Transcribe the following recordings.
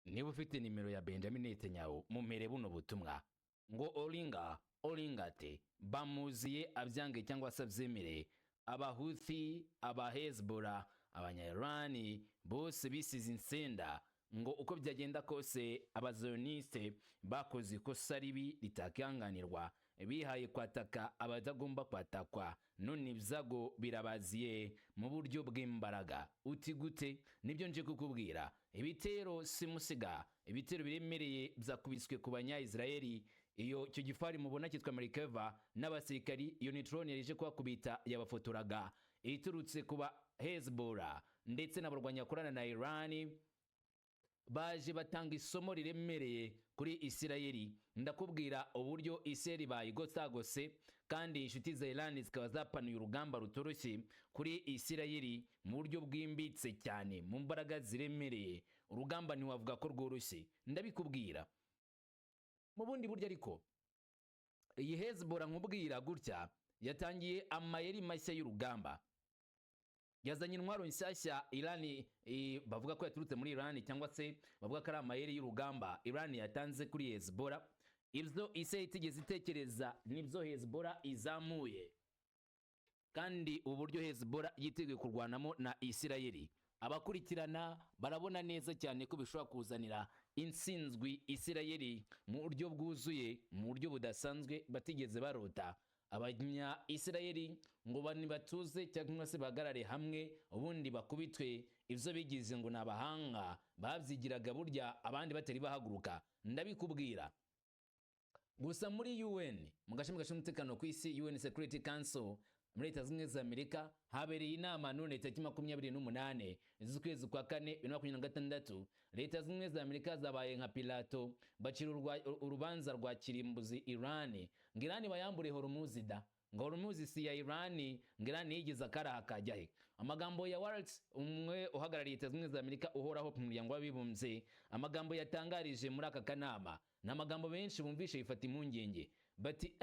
niba ufite nimero ya Benjamin Netanyahu mumere buno butumwa ngo Olingate bamuziye abyange cyangwa se abyemere abahuthi aba Hezbollah abanya-Irani bose bisize insenda ngo uko byagenda kose abazioniste bakoze ikosa ribi ritakihanganirwa bihaye kwataka abadagomba kwatakwa none ibyago birabaziye mu buryo bw'imbaraga uti gute nibyo nje kukubwira ibitero simusiga ibitero biremereye byakubiswe ku banya-Israeli iyo cyo gifari mubona cyitwa Merkava n'abasirikari iyo nitrone yarije kwakubita yabafotoraga iturutse kuba Hezbollah ndetse n'abarwanya korana na Irani baje batanga isomo riremereye kuri Isirayeli ndakubwira uburyo Isirayeli bayigotagose kandi inshuti za Irani zikaba zapanuye urugamba rutoroshye kuri Isirayeli mu buryo bwimbitse cyane mu mbaraga ziremereye urugamba ntiwavuga ko rworoshye ndabikubwira mu bundi buryo ariko iyi Hezbollah nkubwira gutya yatangiye amayeri mashya y'urugamba yazanye intwaro nshyashya Irani bavuga ko yaturutse muri Irani cyangwa se bavuga ko ari amayeri y'urugamba Irani yatanze kuri Hezbollah ibyo ise itigeze itekereza nibyo Hezbollah izamuye kandi uburyo Hezbollah yiteguye kurwanamo na Isirayeli abakurikirana barabona neza cyane ko bishobora kuzanira insinzwi Isirayeli mu buryo bwuzuye mu buryo budasanzwe batigeze barota abanya Isirayeli ngo batuze cyangwa se bagarare hamwe ubundi bakubitwe ivyo bigize ngo nabahanga bavyigiraga burya abandi batari bahaguruka ndabikubwira gusa muri UN mu gashami gashinzwe ku isi UN Security Council muri Leta Zunze za Amerika habereye inama none tariki 28 z'ukwezi kwa 4 2026 Leta Zunze za Amerika zabaye nka Pilato bacira urubanza rwa kirimbuzi Irani ngirani bayambure Hormuzida ngo Hormuz si ya Irani ngirani yigiza akaraha kajyahe amagambo ya Waltz umwe uhagarariye Leta Zunze za Amerika uhoraho ku muryango w'abibumbye amagambo yatangarije muri aka kanama n'amagambo benshi bumvishe bifata impungenge bati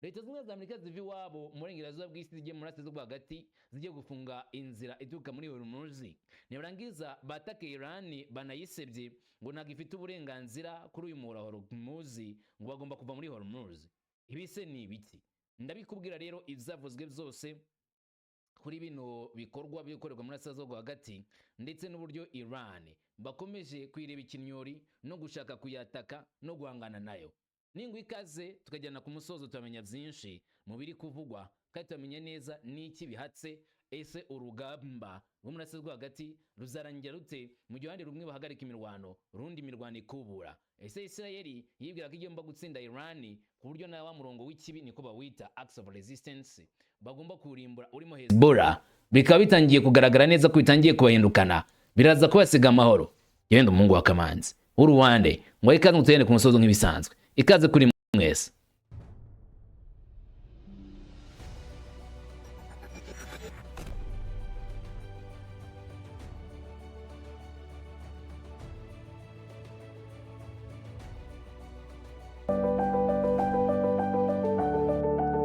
Leta Zunze za Amerika zivi wabo murengerazuba bw'isi zigiye muri Asia hagati zigiye gufunga inzira ituruka muri Hormuz nibarangiza batake Irani banayisebye ngo nagifite uburenganzira kuri uyu muhora wa Hormuz ngo bagomba kuva muri Hormuz ibise ni ibiki ndabikubwira rero izavuzwe byose kuri bino bikorwa bikorerwa muri Asia hagati ndetse n'uburyo Iran bakomeje kwireba ikinyori no gushaka kuyataka no guhangana nayo ningu ikaze tukajyana ku musozo turamenya byinshi mu biri kuvugwa kandi turamenya neza niki bihatse ese urugamba rwo muri Asia hagati ruzarangira rute mu gihe handi rumwe bahagarika imirwano rundi imirwano ikubura ese Isirayeli yibwira ko igomba gutsinda Irani ku buryo na wa murongo w'ikibi niko bawita axe of resistance bagomba kurimbura urimo Hezbollah bikaba bitangiye kugaragara neza ko bitangiye kubahindukana biraza kubasiga amahoro yenda umungu wa Kamanzi uruwande ngo ikaze mutuyene ku musozo nk'ibisanzwe ikaze kuri mwese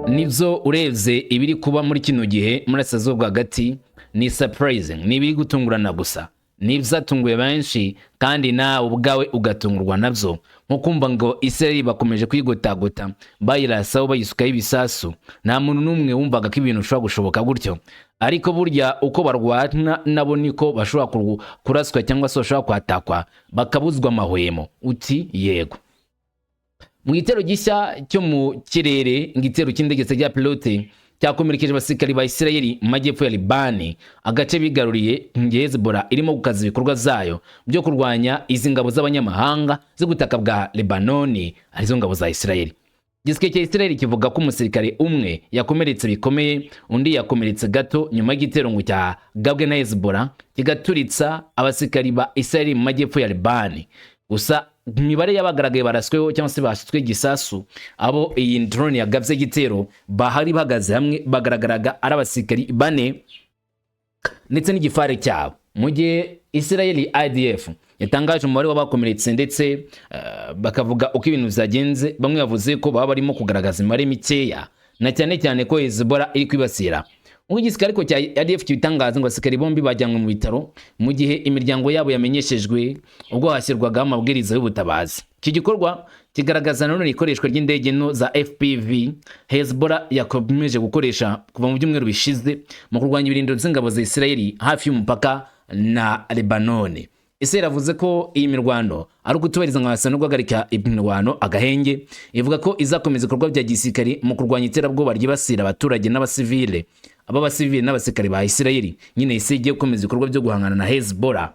nibyo urebye ibiri kuba muri kino gihe muri Asia hagati ni surprising nibiri gutungurana gusa nibyatunguye benshi kandi nawe ubwawe ugatungurwa nabyo nko kumva ngo Isirayeli bakomeje kwigotagota bayirasaho bayisukaho ibisasu nta muntu n'umwe wumvaga ko ibintu bishobora gushoboka gutyo ariko burya uko barwana nabo niko bashobora kuraswa cyangwa se bashobora kwatakwa bakabuzwa amahwemo uti yego mu gitero gishya cyo mu kirere ngitero cy'indege cya pilote cyakomerekeje abasirikari ba Isirayeli mu majyepfo ya Libani agace bigaruriye Hezbollah irimo gukaza ibikorwa zayo byo kurwanya izi ngabo z'abanyamahanga zo gutaka bwa Lebanoni arizo ngabo za Isirayeli gisike cya Isirayeli kivuga ko umusirikare umwe yakomeretse bikomeye undi yakomeretse gato nyuma y'igitero ngo cya gabwe na Hezbollah kigaturitsa abasirikari ba Isirayeli mu majyepfo ya Libani gusa imibare yabagaragaye barasweho cyangwa se bashitswe gisasu abo iyi drone yagavye gitero bahari bagaze hamwe bagaragaraga ari abasirikari bane ndetse n'igifare cyabo mu gihe Isirayeli IDF yatangaje umubare w'abakomeretse ndetse bakavuga uko ibintu byagenze bamwe bavuze ko baba barimo kugaragaza imibare mikeya na cyane cyane ko Hezbollah iri kwibasira nk'uko igisirikare ariko cya ADF kibitangaza ngo abasirikari bombi bajyanwe mu bitaro mu gihe imiryango yabo yamenyeshejwe ubwo hashyirwagaho amabwiriza y'ubutabazi. Iki gikorwa kigaragaza nanone ikoreshwa ry'indege nto za FPV Hezbollah yakomeje gukoresha kuva mu byumweru bishize mu kurwanya ibirindiro by'ingabo za Israeli hafi y'umupaka na Lebanon. Israel yavuze ko iyi mirwano ari ukutubahiriza nk'abasana no guhagarika imirwano agahenge, ivuga ko izakomeza ibikorwa bya gisirikari mu kurwanya iterabwoba ryibasira abaturage n'abasivile n'abasirikari ba Israel. Nyine Israel igiye gukomeza ibikorwa byo guhangana na Hezbollah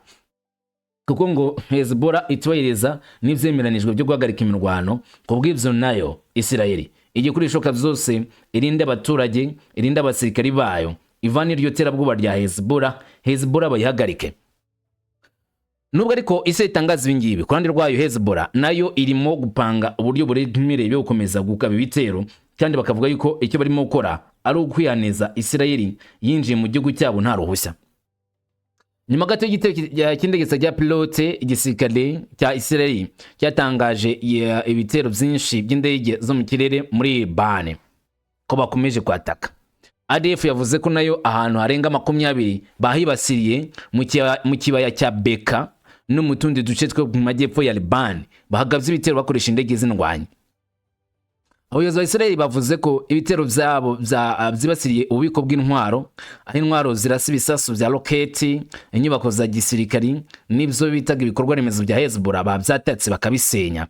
kuko ngo Hezbollah itubahiriza n'ivyemeranijwe byo guhagarika imirwano. Ku bw'ivyo nayo Israel igiye kuri ishoka byose irinde abaturage, irinde abasirikari bayo, ivana iryo terabwoba rya Hezbollah bayihagarike. Nubwo ariko Israel itangaza ibingibi, ku ruhande rwayo Hezbollah nayo irimo gupanga uburyo buremereye bwo gukomeza gukaba ibitero, kandi bakavuga yuko icyo barimo gukora ari ukwihaneza Israel yinjiye mu gihugu cyabo nta ruhushya. Nyuma gato y'igitero cy'indege cya pilote, igisirikare cya Israel cyatangaje ibitero byinshi by'indege zo mu kirere muri Liban ko bakomeje kwataka. ADF yavuze ko nayo ahantu harenga 20 bahibasiriye mu kibaya cya Beka no mu tundi duce two mu majyepfo ya Liban bahagabye ibitero bakoresha indege z'indwanyi. Abayobozi ba Israel bavuze ko ibitero byabo byibasiriye ububiko bw'intwaro, aho intwaro zirasa ibisasu bya roketi, inyubako za gisirikari n'ibyo bitaga ibikorwa remezo bya Hezbollah babyatatse bakabisenya.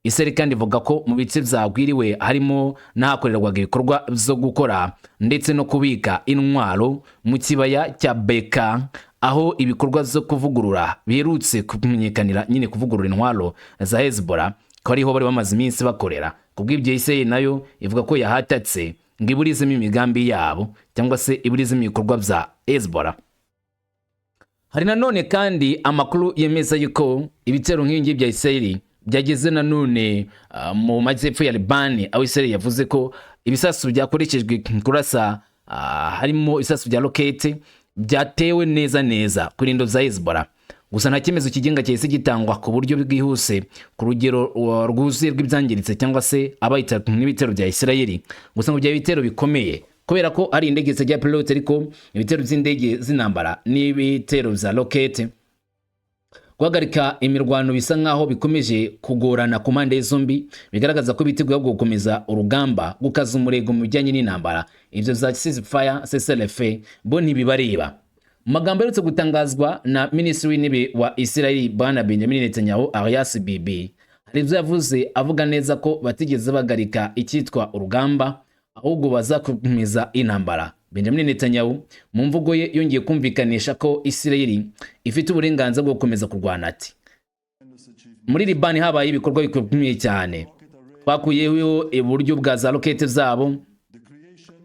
Israel kandi ivuga ko mu bice byagwiriwe harimo n'ahakorerwaga ibikorwa byo gukora ndetse no kubika intwaro mu kibaya cya Beka, aho ibikorwa byo kuvugurura biherutse kumenyekanira, nyine kuvugurura intwaro za Hezbollah ko ariho bari bamaze iminsi bakorera. Kubw'ibyo Israel nayo ivuga ko yahatatse ngo iburizemo imigambi yabo cyangwa se iburizemo ibikorwa bya Hezbollah. Hari nanone kandi amakuru yemeza yuko ibitero nk'ingi bya Israel byageze nanone mu majyepfo ya Liban, aho Israel yavuze ko ibisasu byakoreshejwe kurasa harimo ibisasu bya roketi byatewe neza ku rindo za Hezbollah. Gusa nta cyemezo kigenga cyahise gitangwa ku buryo bwihuse ku rugero rwuzuye rw'ibyangiritse cyangwa se abayita n'ibitero bya Israel. Gusa ngo bya bitero bikomeye kubera ko ari indege zijya pilote, ariko ibitero by'indege z'intambara n'ibitero bya roketi. Guhagarika imirwano bisa nkaho bikomeje kugorana ku mpande zombi, bigaragaza ko biteguye gukomeza urugamba gukaza umurego mu bijyanye n'intambara. Ibyo za ceasefire CCLF bo ntibibareba. Mu magambo yerutse gutangazwa na Minisitiri w'Intebe wa Israel Bwana Benjamin Netanyahu alias Bibi, hari ibyo yavuze avuga neza ko batigeze bahagarika icyitwa urugamba, ahubwo bazakomeza intambara. Benjamin Netanyahu mu mvugo ye yongeye kumvikanisha ko Israel ifite uburenganzira bwo gukomeza kurwana. Ati muri Liban habaye ibikorwa bikomeye cyane, twakuyeho uburyo bwa za rokete zabo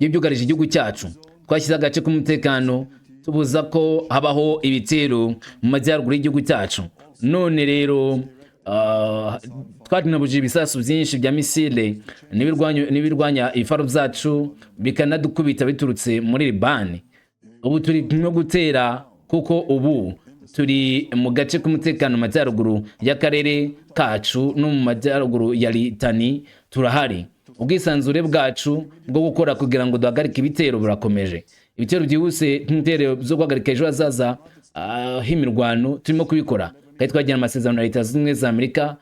byugarije igihugu cyacu, twashyize agace k'umutekano, tubuza ko habaho ibitero mu majyaruguru y'igihugu cyacu. None rero twarinabuje ibisasu byinshi bya misile n'ibirwanya ifaro byacu bikanadukubita biturutse muri Liban. Ubu turi no gutera kuko ubu turi mu gace k'umutekano mu majyaruguru y'akarere kacu no mu majyaruguru ya Litani turahari. Ubwisanzure bwacu bwo gukora kugira ngo duhagarike ibitero burakomeje. Ibitero byihuse nk'ibitero byo guhagarika ejo hazaza h'imirwano turimo kubikora. Kandi twagira amasezerano na Leta Zunze Ubumwe za Amerika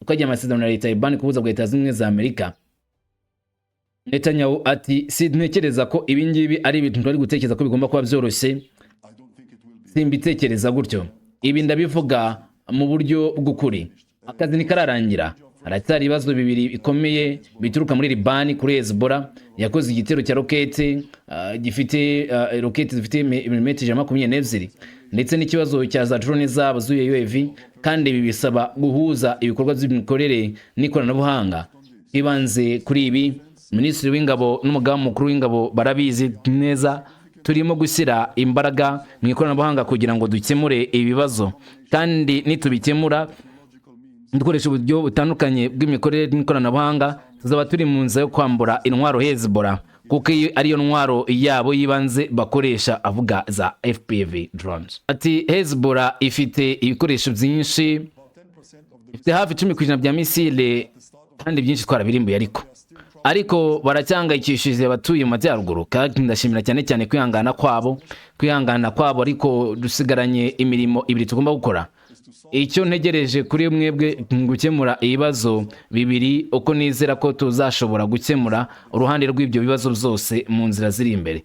twagira amasezerano na Leta ya Liban kubuza Leta Zunze Ubumwe za Amerika. Netanyahu ati sintekereza ko ibi ngibi ari ibintu twari gutekereza ko bigomba kuba byoroshye, simbitekereza gutyo. Ibi ndabivuga mu buryo bw'ukuri, akazi ntikararangira. Haracyari ibibazo bibiri bikomeye bituruka muri Liban kuri Hezbollah yakoze igitero cya rokete gifite rokete zifite milimetero 22 ndetse n'ikibazo cya za drone zabo zuye UAV, kandi ibi bisaba guhuza ibikorwa by'imikorere n'ikoranabuhanga. Ibanze kuri ibi Minisitiri w'Ingabo n'Umugaba Mukuru w'Ingabo barabizi neza, turimo gushyira imbaraga mu ikoranabuhanga kugira ngo dukemure ibibazo, kandi nitubikemura dukoresha uburyo butandukanye bw'imikorere n'ikoranabuhanga, tuzaba turi mu nzira yo kwambura intwaro Hezbollah kuko ariyo ntwaro yabo yibanze bakoresha, avuga za FPV drones. Ati Hezbollah ifite ibikoresho byinshi, ifite hafi 10% bya misile kandi byinshi twarabirimbuye, ariko ariko baracyangayikishije abatuye mu majyaruguru kandi ndashimira cyane cyane kwihangana kwabo ariko dusigaranye imirimo ibiri tugomba gukora. Icyo ntegereje kuri mwebwe gukemura ibibazo bibiri uko nizera ko tuzashobora gukemura uruhande rw'ibyo bibazo byose mu nzira ziri imbere.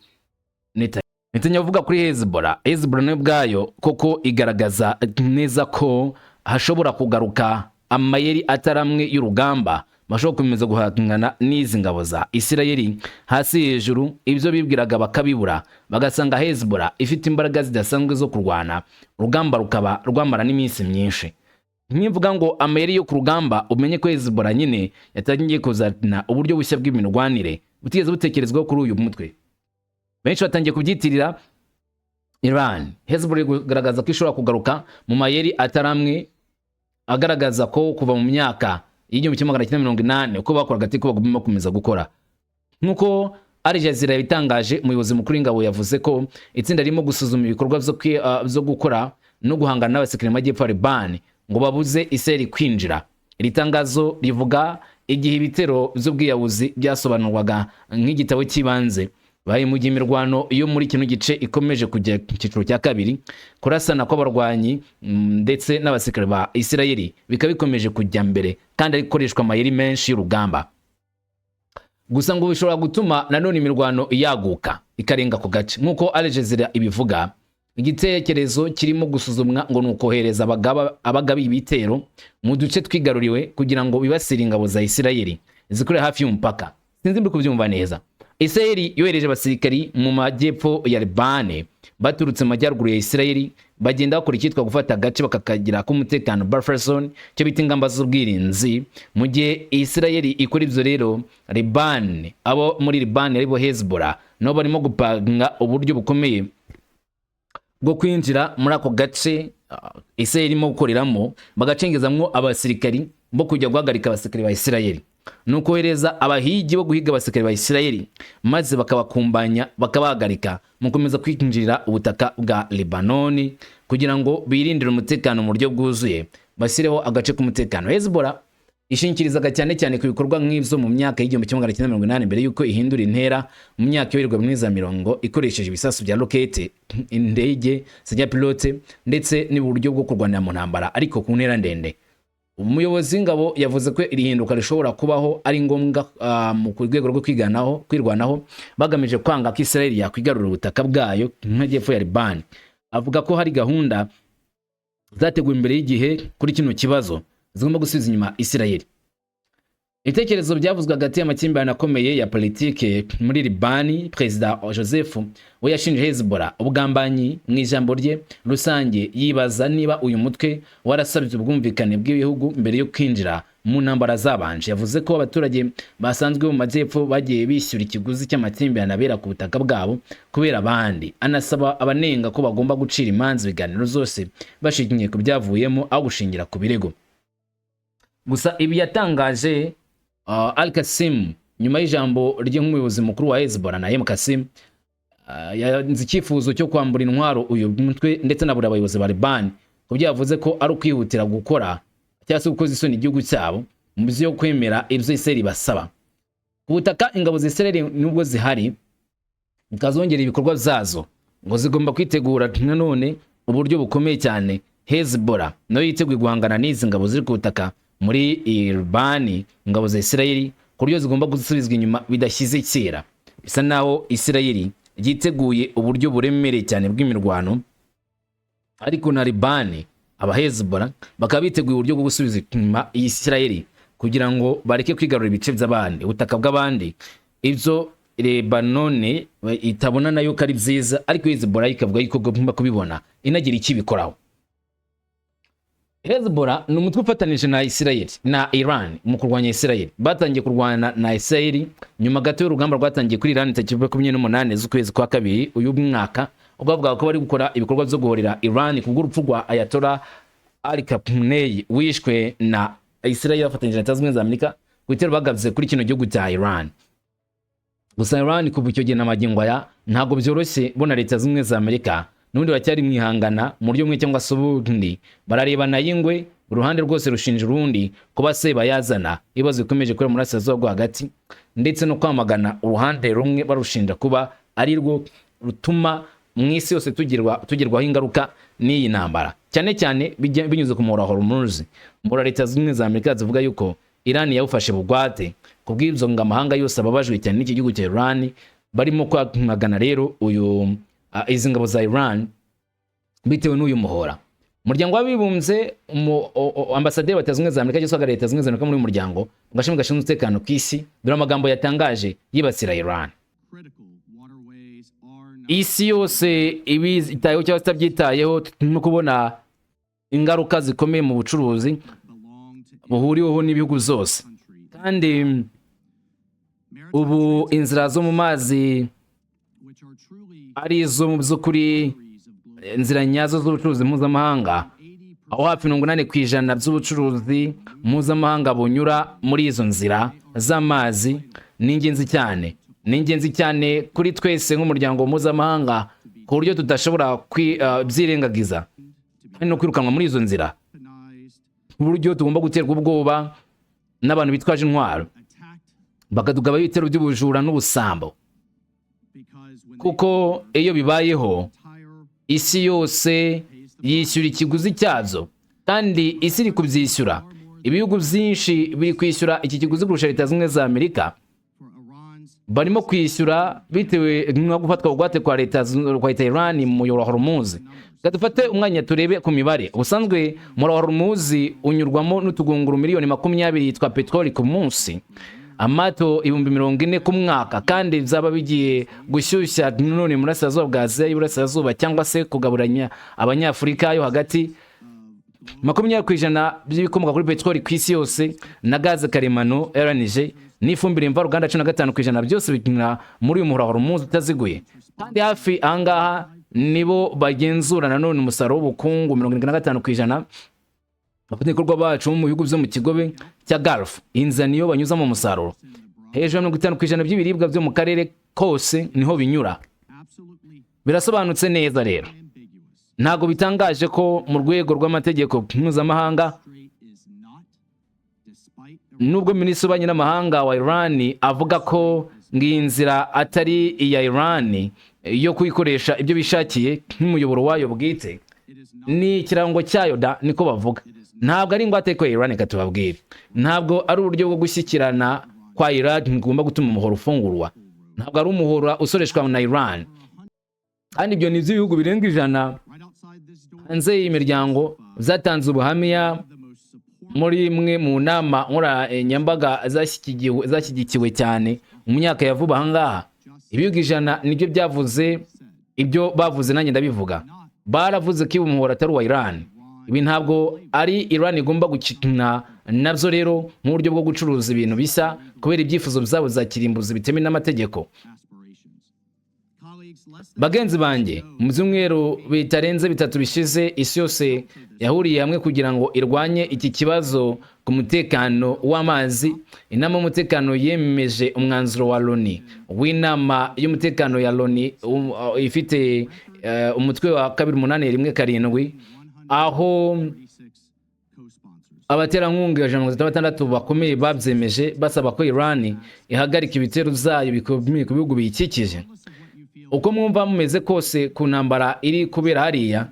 Netanyahu avuga kuri Hezbollah nayo ubwayo koko igaragaza neza ko hashobora kugaruka amayeri ataramwe y'urugamba bashobora gukomeza guhangana n'izi ngabo za Isirayeli hasi hejuru. Ibyo bibwiraga bakabibura bagasanga Hezbollah ifite imbaraga zidasanzwe zo kurwana, urugamba rukaba rwamara n'iminsi myinshi. Nkivuga ngo amayeri yo ku rugamba, umenye ko Hezbollah nyine yatangiye kuzana uburyo bushya bw'imirwanire butigeze butekerezwaho kuri uyu mutwe. Benshi batangiye kubyitirira Iran. Hezbollah igaragaza ko ishobora kugaruka mu mayeri ataramwe agaragaza ko kuva mu myaka y'igihumbi kimwe magana cyenda mirongo inani uko bakoraga ati ko bagomba gukomeza gukora. Nk'uko Al Jazeera yabitangaje, umuyobozi mukuru w'ingabo yavuze ko itsinda ririmo gusuzuma ibikorwa byo gukora no guhangana n'abasirikare mu majyepfo ya Liban ngo babuze Isirayeli kwinjira. Iri tangazo rivuga igihe ibitero by'ubwiyahuzi byasobanurwaga nk'igitabo cy'ibanze bayi mu gihe imirwano yo muri kino gice ikomeje kujya ku cyiciro cya kabiri, kurasana kw'abarwanyi ndetse n'abasirikare ba Isirayeli bikaba bikomeje kujya mbere kandi arikoreshwa amayeri menshi y'urugamba. Gusa ngo bishobora gutuma nanone imirwano yaguka ikarenga ku gace. Nk'uko Al Jazeera ibivuga, igitekerezo kirimo gusuzumwa ngo ni ukohereza abagabi ibitero mu duce twigaruriwe kugira ngo bibasire ingabo za Isirayeli zikorera hafi y'umupaka. Sinzi mbi kubyumva neza. Isirayeli yohereje abasirikari mu majyepfo ya Liban baturutse mu majyaruguru ya Isirayeli, bagenda bakora icyitwa gufata agace bakakagira k'umutekano buffer zone, cyo bita ingamba z'ubwirinzi. Mu gihe Isirayeli ikora ibyo rero, Liban, abo muri Liban aribo Hezbollah nabo barimo gupanga uburyo bukomeye bwo kwinjira muri ako gace Isirayeli irimo gukoreramo, bagacengezamwo abasirikari bo kujya guhagarika abasirikari ba Isirayeli. Nukohereza abahigi bo guhiga abasirikare ba Isirayeli maze bakabakumbanya bakabahagarika mu komeza kwinjirira ubutaka bwa Lebanoni kugira ngo birindire umutekano mu buryo bwuzuye, basireho agace k'umutekano. Hezbollah ishingikirizaga cyane cyane ku bikorwa nk'ibyo mu myaka y'igihumbi kimwe magana cyenda mirongo inani mbere y'uko ihindura intera mu myaka y'ibirwa mwiza mirongo ikoresheje ibisasu bya rokete, indege zijya pilote ndetse n'uburyo bwo kurwanira mu ntambara ariko ku ntera ndende. Umuyobozi w'ingabo yavuze ko iri hinduka rishobora kubaho ari ngombwa mu rwego rwo kwirwanaho bagamije kwanga ko Isirayeli yakwigarurira ubutaka bwayo nk'amajyepfo ya Liban. Avuga ko hari gahunda zateguwe imbere y'igihe kuri kino kibazo zigomba gusubiza inyuma Isirayeli. Ibitekerezo byavuzwe hagati y'amakimbirane akomeye ya politike muri Liban. Perezida Joseph we yashinje Hezbollah ubugambanyi mu ijambo rye rusange, yibaza niba uyu mutwe warasabye ubwumvikane bw'ibihugu mbere yo kwinjira mu ntambara zabanje. Yavuze ko abaturage basanzwe mu majyepfo bagiye bishyura ikiguzi cy'amakimbirane abera ku butaka bwabo kubera abandi. Anasaba abanenga ko bagomba gucira imanza ibiganiro zose bashingiye ku byavuyemo aho gushingira ku birego. Gusa ibi yatangaje Al-Qasim nyuma y'ijambo ry'umuyobozi mukuru wa Hezbollah Naim Qasim yanze icyifuzo cyo kwambura intwaro uyu mutwe ndetse na buri abayobozi ba Liban, ku byo yavuze ko ari ukwihutira gukora cyangwa se gukoza isoni igihugu cyabo mu byo kwemera ibyo Isirayeli basaba. Ku butaka ingabo za Isirayeli nubwo zihari zikazongera ibikorwa byazo ngo zigomba kwitegura nanone uburyo bukomeye cyane. Hezbollah nayo yiteguye guhangana n'izi ngabo ziri ku butaka muri Liban, ingabo za Isirayeli ku buryo zigomba gusubizwa inyuma bidashyize kera. Bisa naho Isirayeli yiteguye uburyo buremereye cyane bw'imirwano, ariko na Liban aba Hezbollah bakaba biteguye uburyo bwo gusubiza inyuma Isirayeli kugira ngo bareke kwigarurira ibice by'abandi, ubutaka bw'abandi. Ibyo Lebanone itabona nayo ko ari byiza, ariko Hezbollah ikavuga yuko igomba kubibona inagira iki bikoraho. Hezbollah ni umutwe ufatanije na Isirayeli na Iran mu kurwanya Isirayeli. Batangiye kurwana na Isirayeli nyuma gato y'urugamba rwatangiye kuri Iran tariki 28 z'ukwezi kwa kabiri uyu mwaka, ubwo bavuga ko bari gukora ibikorwa byo guhorera Iran ku bw'urupfu rwa Ayatollah Ali Khamenei wishwe na Isirayeli bafatanyije na Leta Zunze Ubumwe za Amerika ku bitero bagabye kuri kino gihugu cya Iran. Gusa Iran kuva icyo gihe n'amagingo aya ntabwo byoroshye bona Leta Zunze Ubumwe za Amerika n'undi bacyari mwihangana mu buryo mwe cyangwa se ubundi bararebana y'ingwe, uruhande rwose rushinja urundi kuba se bayazana ibibazo bikomeje kuri Murasirazuba rwo hagati ndetse no kwamagana uruhande rumwe barushinja kuba ari rwo rutuma mu isi yose tugerwaho ingaruka n'iyi ntambara, cyane cyane binyuze ku muhora wa Hormuz. Muri Leta Zunze Ubumwe za Amerika zivuga yuko Iran yawufashe bugwate, kubw'ibyo ngo amahanga yose ababajwe cyane n'iki gihugu cya Iran, barimo kwamagana rero izi ngabo za Iran bitewe n'uyu muhora. Umuryango w'abibumbye, ambasaderi wa Leta Zunze Ubumwe za Amerika cyangwa Leta Zunze Ubumwe za Amerika muri uyu muryango mu gashami gashinzwe umutekano ku isi, dore amagambo yatangaje yibasira Iran. Isi yose ibitayeho cyangwa itabyitayeho, turimo kubona ingaruka zikomeye mu bucuruzi buhuriweho n'ibihugu zose, kandi ubu inzira zo mu mazi ari izo mu by'ukuri inzira nyazo z'ubucuruzi mpuzamahanga, aho hafi 80% by'ubucuruzi mpuzamahanga bunyura muri izo nzira z'amazi. Ni ingenzi cyane kuri twese nk'umuryango mpuzamahanga, ku buryo tudashobora byirengagiza no kwirukanwa muri izo nzira, ku buryo tugomba guterwa ubwoba n'abantu bitwaje intwaro bakadugaba ibitero by'ubujura n'ubusambo, kuko iyo bibayeho isi yose yishyura ikiguzi cyazo, kandi isi iri kubyishyura. Ibihugu byinshi biri kwishyura iki kiguzi kurusha Leta Zunze Ubumwe za Amerika. Barimo kwishyura bitewe no gufatwa bugwate kwa Leta Iran mu muyoboro wa Hormuz. Dufate umwanya turebe ku mibare. Ubusanzwe umuyoboro wa Hormuz unyurwamo n'utugunguru miliyoni 20 yitwa petroli ku munsi, amato 40,000 ku mwaka, kandi byaba bigiye gushyushya none muri Burasirazuba bwa Aziya y'Iburasirazuba, cyangwa se kugaburanya Abanyafurika yo hagati. 20% by'ibikomoka kuri petroli ku isi yose na gaze karemano LNG n'ifumbire mvaruganda 15% byose bikinira muri uyu muhora wa Hormuz utaziguye, kandi hafi ahangaha nibo bagenzura nanone umusaruro w'ubukungu 75%. Abatekorwa bacu mu bihugu byo mu kigobe cya Gulf, inzira niyo banyuza mu musaruro. Hejuru ya 50% by'ibiribwa byo mu karere kose niho binyura. Birasobanutse neza rero, ntago bitangaje ko mu rwego rw'amategeko mpuzamahanga, nubwo Minisitiri w'Ububanyi n'Amahanga wa Iran avuga ko ngiyi nzira atari iya Iran yo kuyikoresha ibyo bishakiye nk'umuyoboro wayo bwite, ni ikirango cyayo niko bavuga. Ntabwo ari ingwate ko Iran katubabwira, ntabwo ari uburyo bwo gushyikirana kwa Iran ngomba gutuma umuhoro ufungurwa, ntabwo ari umuhoro usoreshwa na Iran. Kandi ibyo ni ibihugu birenga 100 hanze y'imiryango zatanze ubuhamya muri imwe mu nama nyambaga zashyigikiwe cyane mu myaka ya vuba ahangaha. Ibihugu 100 nibyo byavuze ibyo bavuze, nanjye ndabivuga. Baravuze ko umuhoro atari wa Iran. Ibi ntabwo ari Iran igomba gukina nabyo rero nk'uburyo bwo gucuruza ibintu bisa kubera ibyifuzo byabo za kirimbuzi bitemewe n'amategeko. Bagenzi banjye, mu byumweru bitarenze 3 bishize, isi yose yahuriye hamwe kugira ngo irwanye iki kibazo ku mutekano w'amazi. Inama y'umutekano yemeje umwanzuro wa Loni w'inama y'umutekano ya Loni ifite umutwe wa 2817, aho abaterankunga 166 bakomeye babyemeje basaba ko Iran ihagarika ibitero byayo bikomeye ku bihugu biyikikije. Uko mwumva mumeze kose ku ntambara iri kubera hariya,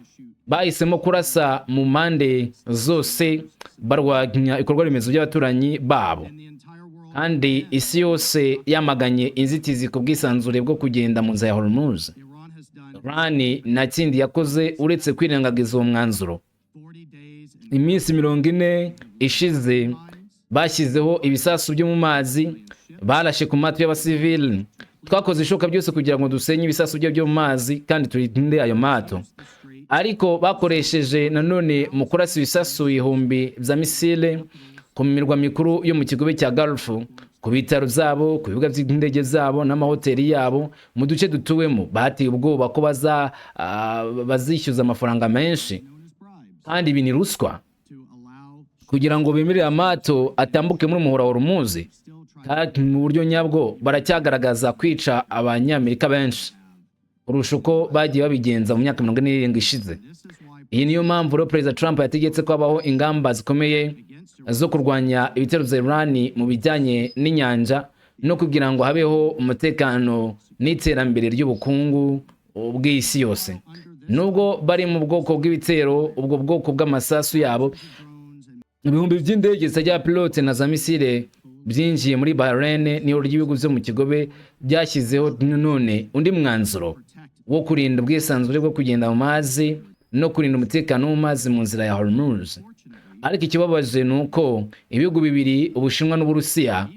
bahisemo kurasa mu mpande zose barwanya ikorwa remezo by'abaturanyi babo, kandi isi yose yamaganye inzitizi ku bwisanzure bwo kugenda mu nzira ya Hormuz. Iran nta kindi yakoze uretse kwirengagiza uwo mwanzuro. Iminsi 40 ishize bashyizeho ibisasu byo mu mazi, barashe ku matwi y'abasivili. Twakoze ishoka byose kugira ngo dusenye ibisasu byo mu mazi kandi turinde ayo mato, ariko bakoresheje nanone mu kurasa ibisasu 1000 bya misile ku mirwa mikuru yo mu kigobe cya Gulf, ku bitaro byabo, ku bibuga by'indege zabo n'amahoteli yabo mu duce dutuwemo. Bateye ubwoba ko bazishyuza amafaranga menshi, kandi ibi ni ruswa, kugira ngo bemerere amato atambuke muri umuhora wa Hormuz. Kandi mu buryo nyabwo baracyagaragaza kwica Abanyamerika benshi kurusha uko bagiye babigenza mu myaka 47 ishize. Iyi niyo mpamvu rero Perezida Trump yategetse ko habaho ingamba zikomeye zo kurwanya ibitero bya Iran mu bijyanye n'inyanja no kugira ngo habeho umutekano n'iterambere ry'ubukungu bw'isi yose. Nubwo bari mu bwoko bw'ibitero, ubwo bwoko bw'amasasu yabo, ibihumbi by'indege zitagira pilote na za misile byinjiye muri Bahrain n'iyo ry'ibihugu byo mu kigobe byashyizeho none undi mwanzuro wo kurinda ubwisanzure bwo kugenda mu mazi no kurinda umutekano wo mu mazi mu nzira ya Hormuz. Ariko ikibabaje ni uko ibihugu bibiri, Ubushinwa n'Uburusiya,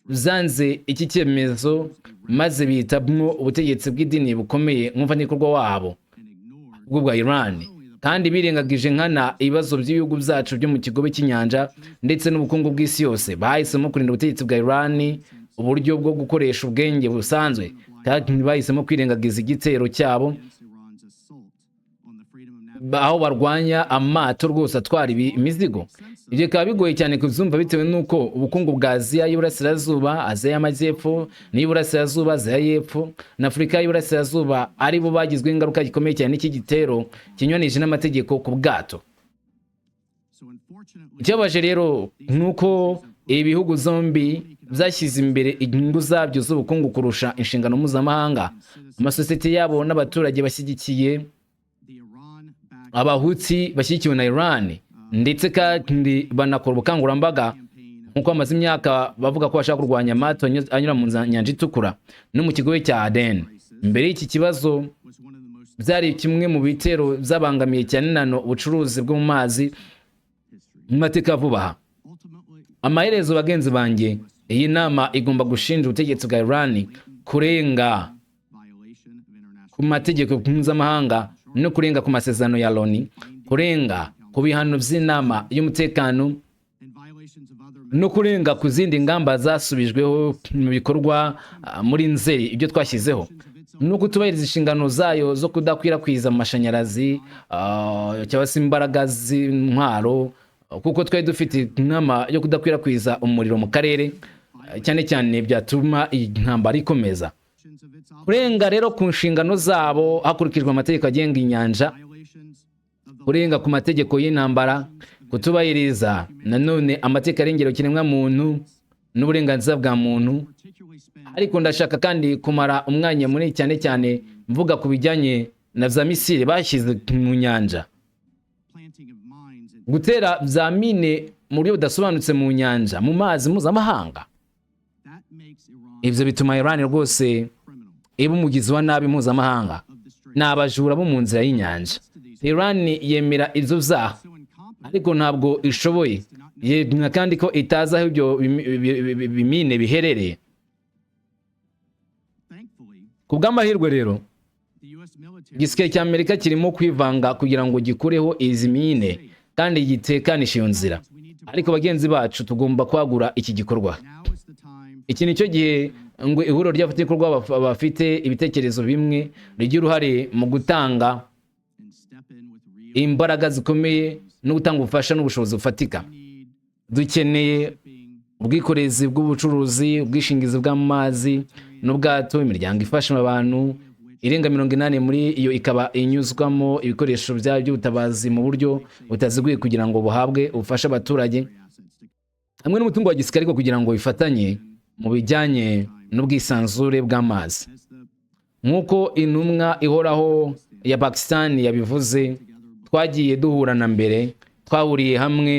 zanze iki cyemezo maze bihitamwo ubutegetsi bw'idini bukomeye nk'umufatanyabikorwa wabo bwa Iran, kandi birengagije nkana ibibazo by'ibihugu byacu byo mu kigobe cy'inyanja ndetse n'ubukungu bw'isi yose. Bahisemo kurinda ubutegetsi bwa Iran uburyo bwo gukoresha ubwenge busanzwe, kandi bahisemo kwirengagiza igitero cyabo aho barwanya amato rwose atwara imizigo. Ibyo bikaba bigoye cyane kubyumva bitewe n'uko ubukungu bwa Aziya y'Iburasirazuba, Aziya y'Amajyepfo n'Iburasirazuba, Aziya y'Epfo na Afurika y'Iburasirazuba ari bo bagizweho ingaruka gikomeye cyane n'iki gitero kinyuranije n'amategeko ku bwato. Ikibabaje rero ni uko ibi bihugu zombi byashyize imbere inyungu zabyo z'ubukungu kurusha inshingano mpuzamahanga. Amasosiyete yabo n'abaturage bashyigikiye Abahuti bashyigikiwe na Iran, ndetse kandi banakora ubukangurambaga nk'uko bamaze imyaka bavuga ko bashaka kurwanya amato anyura mu nyanja itukura no mu kigobe cya Aden. Mbere y'iki kibazo byari kimwe mu bitero byabangamiye cyane nano ubucuruzi bwo mu mazi mu mateka vuba aha. Amaherezo bagenzi banjye, iyi nama igomba gushinja ubutegetsi bwa Iran kurenga ku mategeko mpuzamahanga no kurenga ku masezerano ya Loni, kurenga ku bihano by'inama y'umutekano no kurenga ku zindi ngamba zasubijweho mu bikorwa muri Nzeri. Ibyo twashyizeho no kutubahiriza inshingano zayo zo kudakwirakwiza amashanyarazi cyangwa se imbaraga z'intwaro, kuko twari dufite inama yo kudakwirakwiza umuriro mu karere, cyane cyane byatuma intambara ikomeza. Kurenga rero ku nshingano zabo hakurikijwe amategeko agenga inyanja, kurenga ku mategeko y'intambara, kutubahiriza nanone amategeko arengera ikiremwa muntu n'uburenganzira bwa muntu. Ariko ndashaka kandi kumara umwanya munini cyane cyane mvuga ku bijyanye na za misile bashyize mu nyanja. Gutera za mine mu buryo budasobanutse mu nyanja, mu mazi mpuzamahanga, ibyo bituma Iran rwose iba umugizi wa nabi mpuzamahanga, ni abajura bo mu nzira y'inyanja. Iran yemera ibyo byaha, ariko ntabwo ishoboye, yemera kandi ko itazi aho ibyo bimine biherereye. Ku bw'amahirwe rero, igisirikare cy'Amerika kirimo kwivanga kugira ngo gikureho izi mine kandi gitekanishe iyo nzira. Ariko bagenzi bacu, tugomba kwagura iki gikorwa. Iki ni cyo gihe ngo ihuriro ry'abafatanyabikorwa bafite ibitekerezo bimwe rigira uruhare mu gutanga imbaraga zikomeye no gutanga ubufasha n'ubushobozi bufatika. Dukeneye ubwikorezi bw'ubucuruzi, ubwishingizi bw'amazi n'ubwato, imiryango ifasha abantu irenga 80 muri iyo ikaba inyuzwamo ibikoresho by'ubutabazi mu buryo butaziguye kugira ngo buhabwe ubufasha abaturage, hamwe n'umutungo wa gisirikare kugira ngo bifatanye mu bijyanye n'ubwisanzure bw'amazi. Nk'uko intumwa ihoraho ya Pakistan yabivuze, twagiye duhura na mbere, twahuriye hamwe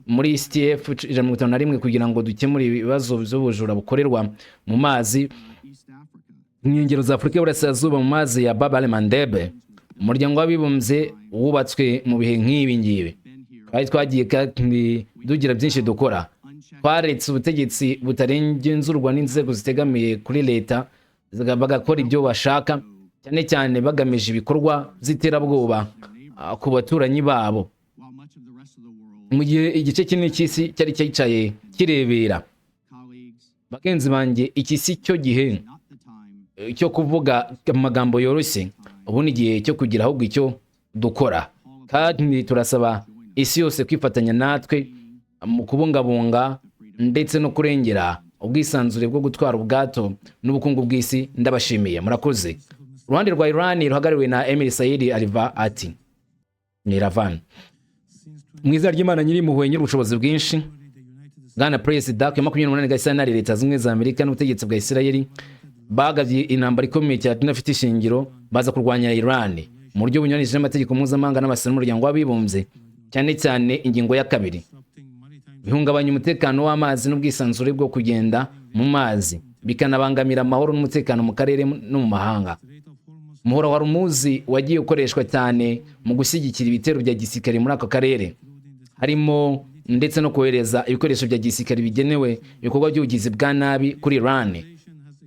muri STF 151 kugira ngo dukemure ibibazo by'ubujura bukorerwa mu mazi nkengero za Afurika y'Uburasirazuba, mu mazi ya Bab el-Mandeb. Umuryango w'abibumbye wubatswe mu bihe nk'ibi ngibi. Twagiye kandi dugira byinshi dukora. Twaretse ubutegetsi butarengenzurwa n'inzego zitegamiye kuri leta bagakora ibyo bashaka, cyane cyane bagamije ibikorwa by'iterabwoba ku baturanyi babo, mu gihe igice kinini cy'isi cyari cyicaye kirebera. Bagenzi banjye, iki si cyo gihe cyo kuvuga amagambo yoroshye, ubu ni igihe cyo kugira ahubwo icyo dukora. Kandi turasaba isi yose kwifatanya natwe mu kubungabunga ndetse no kurengera ubwisanzure bwo gutwara ubwato n'ubukungu bw'isi. Ndabashimiye, murakoze. Uruhande rwa Iran ruhagarariwe na Emir Said Aliva ati ni Ravan. Mwiza ry'Imana nyiri muhwe nyiri ubushobozi bwinshi, bwana perezida ku 28 Gashyantare leta zimwe za Amerika n'ubutegetsi bwa Isirayeli bagavye intambara ikomeye cyane inafite ishingiro baza kurwanya Iran mu buryo bunyuranije n'amategeko mpuzamahanga n'abasirikare n'umuryango w'abibumbye, cyane cyane ingingo ya 2 bihungabanya umutekano w'amazi n'ubwisanzure bwo kugenda mu mazi, bikanabangamira amahoro n'umutekano mu karere no mu mahanga. Umuhora wa Hormuz wagiye ukoreshwa cyane mu gushyigikira ibitero bya gisirikare muri ako karere, harimo ndetse no kohereza ibikoresho bya gisirikare bigenewe ibikorwa by'ubugizi bwa nabi kuri Iran.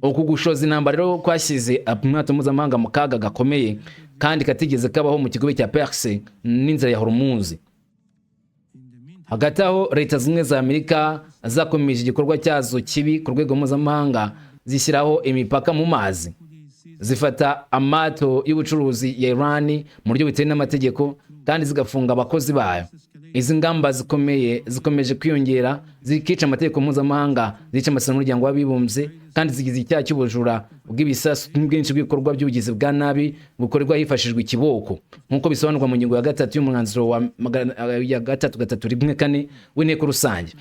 Uku gushoza intambara rero kwashyize amato mpuzamahanga mu kaga gakomeye kandi katigeze kabaho mu kigobe cya Perse n'inzira ya Hormuz. Hagati aho leta zimwe za Amerika zakomeje igikorwa cyazo kibi ku rwego mpuzamahanga, zishyiraho imipaka mu mazi, zifata amato y'ubucuruzi ya Iran mu buryo bitewe n'amategeko kandi zigafunga abakozi bayo. Izi ngamba zikomeje kwiyongera, zikica amategeko mpuzamahanga, zica amasezerano y'umuryango w'abibumbye kandi zigize icyaha cy'ubujura bw'ibisasu n'ubwinshi bw'ibikorwa by'ubugizi bwa nabi bukorerwa hifashishwa ikiboko, nk'uko bisobanurwa mu ngingo ya 3 y'umwanzuro wa 334 w'inteko rusange.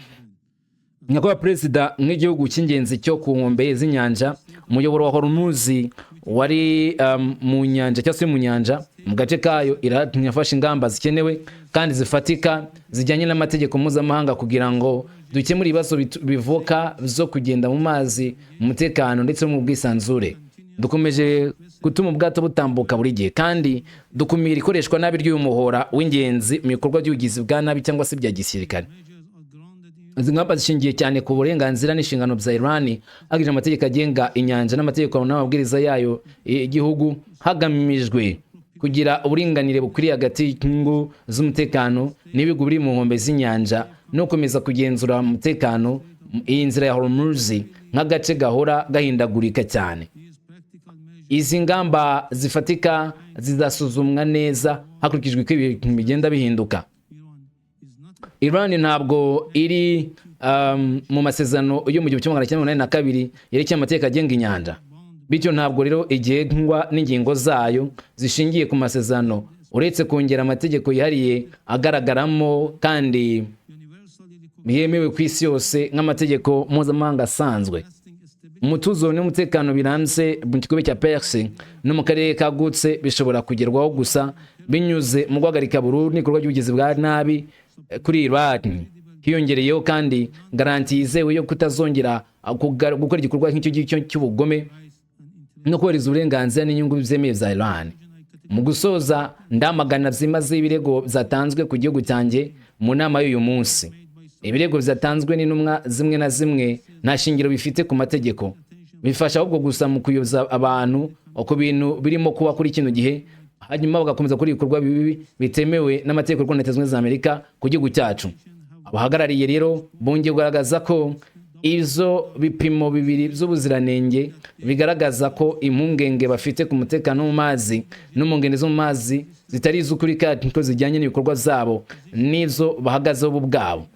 Nyakubahwa perezida, nk'igihugu cy'ingenzi cyo ku nkombe z'inyanja, umuyoboro wa Hormuz wari mu nyanja cyangwa se mu nyanja mu gace kayo, Iran yafashe ingamba zikenewe kandi zifatika zijyanye n'amategeko mpuzamahanga kugira ngo dukemure ibibazo bivuka zo kugenda mu mazi, umutekano ndetse no mu bwisanzure. Dukomeje gutuma ubwato butambuka buri gihe kandi dukumira ikoreshwa nabi ry'uyu muhora w'ingenzi mu bikorwa by'ubugizi bwa nabi cyangwa se bya gisirikare. Izi ngamba zishingiye cyane ku burenganzira n'inshingano bya Iran, hagije amategeko agenga inyanja n'amategeko n'amabwiriza yayo igihugu, hagamijwe kugira uburinganire bukwiriye hagati y'ingo z'umutekano n'ibihugu biri mu nkombe z'inyanja no gukomeza kugenzura umutekano iyi nzira ya Hormuz nk'agace gahora gahindagurika cyane. Izi ngamba zifatika zizasuzumwa neza hakurikijwe ko ibintu bigenda bihinduka. Iran ntabwo iri mu masezerano yo mu 1982 yerekeye amategeko agenga inyanja, bityo ntabwo rero igengwa n'ingingo zayo zishingiye ku masezerano, uretse kongera amategeko yihariye agaragaramo kandi yemewe ku isi yose nk'amategeko mpuzamahanga asanzwe. Umutuzo n'umutekano birambye mu kigobe cya Perse no mu karere kagutse bishobora kugerwaho gusa binyuze mu guhagarika burundu n'ibikorwa by'ubugizi bwa nabi kuri Iran. Hiyongereyeho kandi garanti yizewe yo kutazongera gukora igikorwa nk'icyo cy'ubugome no kohereza uburenganzira n'inyungu byemewe za Iran. Mu gusoza, ndamagana byimaze ibirego byatanzwe ku gihugu cyanjye mu nama y'uyu munsi. Ibirego byatanzwe n'intumwa zimwe na zimwe nta shingiro bifite ku mategeko, bifasha ahubwo gusa mu kuyoza abantu ku bintu birimo kuba kuri kino gihe, hanyuma bagakomeza kuri ibikorwa bibi bitemewe n'amategeko y'u Leta Zunze Ubumwe za Amerika ku gihugu cyacu. Abahagarariye rero bongeye kugaragaza ko izo bipimo bibiri by'ubuziranenge bigaragaza ko impungenge bafite ku mutekano mu mazi no mu ngendo zo mu mazi zitari iz'ukuri kandi ko zijyanye n'ibikorwa zabo n'izo bahagazeho ubwabo.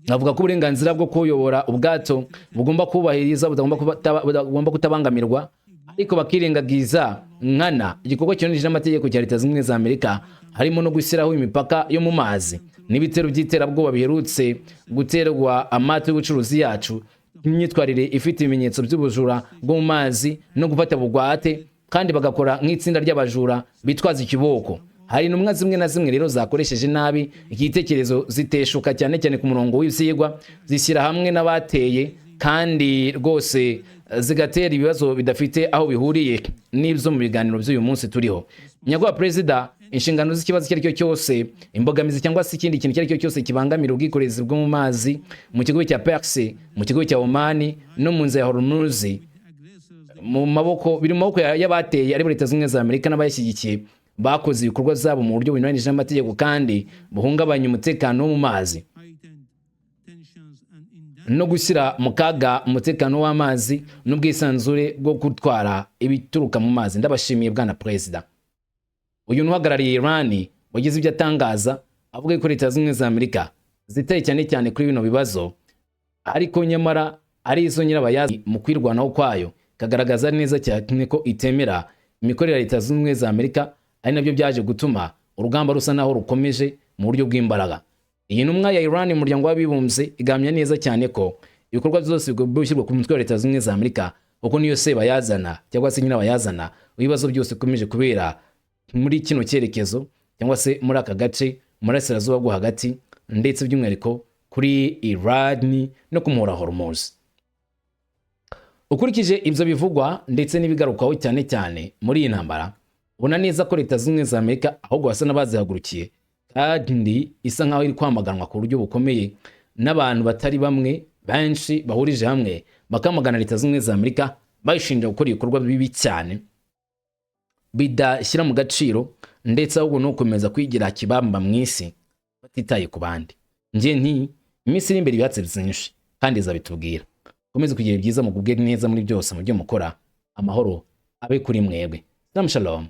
Navuga ko uburenganzira bwo kuyobora ubwato bugomba kubahiriza, bugomba kutabangamirwa, ariko bakirengagiza nkana igikorwa cyongeje n'amategeko cya Leta Zunze Ubumwe za Amerika, harimo no gushyiraho imipaka yo mu mazi n'ibitero by'iterabwoba biherutse guterwa amato y'ubucuruzi yacu, imyitwarire ifite ibimenyetso by'ubujura bwo mu mazi no gufata bugwate, kandi bagakora nk'itsinda ry'abajura bitwaza ikiboko. Hari intumwa zimwe na zimwe rero zakoresheje nabi igitekerezo, ziteshuka cyane cyane ku murongo w'ibyigwa, zishyira hamwe n'abateye kandi rwose zigatera ibibazo bidafite aho bihuriye n'ibyo mu biganiro by'uyu munsi turiho. Nyakubahwa perezida, inshingano z'ikibazo icyo ari cyo cyose, imbogamizi cyangwa se ikindi kintu icyo ari cyo cyose kibangamira ubwikorezi bwo mu mazi mu kigo cya Perse, mu kigo cya Oman no mu nzira ya Hormuz biri mu maboko y'abateye ari Leta Zunze Ubumwe za Amerika n'abayishyigikiye, bakoze ibikorwa zabo mu buryo bunyuranije n'amategeko kandi buhungabanya umutekano wo mu mazi no gushyira mu kaga umutekano w'amazi n'ubwisanzure bwo gutwara ibituruka mu mazi. Ndabashimiye bwana perezida. Uyu nuhagarariye Iran wagize ibyo atangaza avuga ko Leta Zunze Ubumwe za Amerika zitaye cyane cyane kuri bino bibazo, ariko nyamara ari izo nyirabayazi mu kwirwanaho kwayo, kagaragaza neza cyane ko itemera imikorere ya Leta Zunze Ubumwe za Amerika, ari nabyo byaje gutuma urugamba rusa naho rukomeje mu buryo bw'imbaraga. iyi ntumwa ya Iran mu muryango w'abibumbye igamya neza cyane ko ibikorwa byose bishyirwa ku mutwe wa Leta Zunze Ubumwe za Amerika kuko niyo se bayazana cyangwa se nyina bayazana ibibazo byose bikomeje kubera muri kino cyerekezo cyangwa se muri aka gace muri Burasirazuba bwo hagati ndetse by'umwihariko kuri Iran no kumuhora Hormuz. Ukurikije ibyo bivugwa ndetse n'ibigarukaho cyane cyane muri iyi ntambara, ubona neza ko Leta Zunze Ubumwe za Amerika ahubwo basa n'abazihagurukiye kandi isa nkaho iri kwamaganwa ku buryo bukomeye n'abantu batari bamwe benshi bahurije hamwe bakamagana Leta Zunze Ubumwe za Amerika bayishinja gukora ibikorwa bibi cyane bidashyira mu gaciro ndetse ahubwo no gukomeza kwigira kibamba mu isi batitaye ku bandi. Nje nti iminsi iri imbere ibyatsi byinshi kandi izabitubwira. Komeze kugira byiza mu gubwe neza muri byose mu byo mukora, amahoro abe kuri mwebwe. Shalom.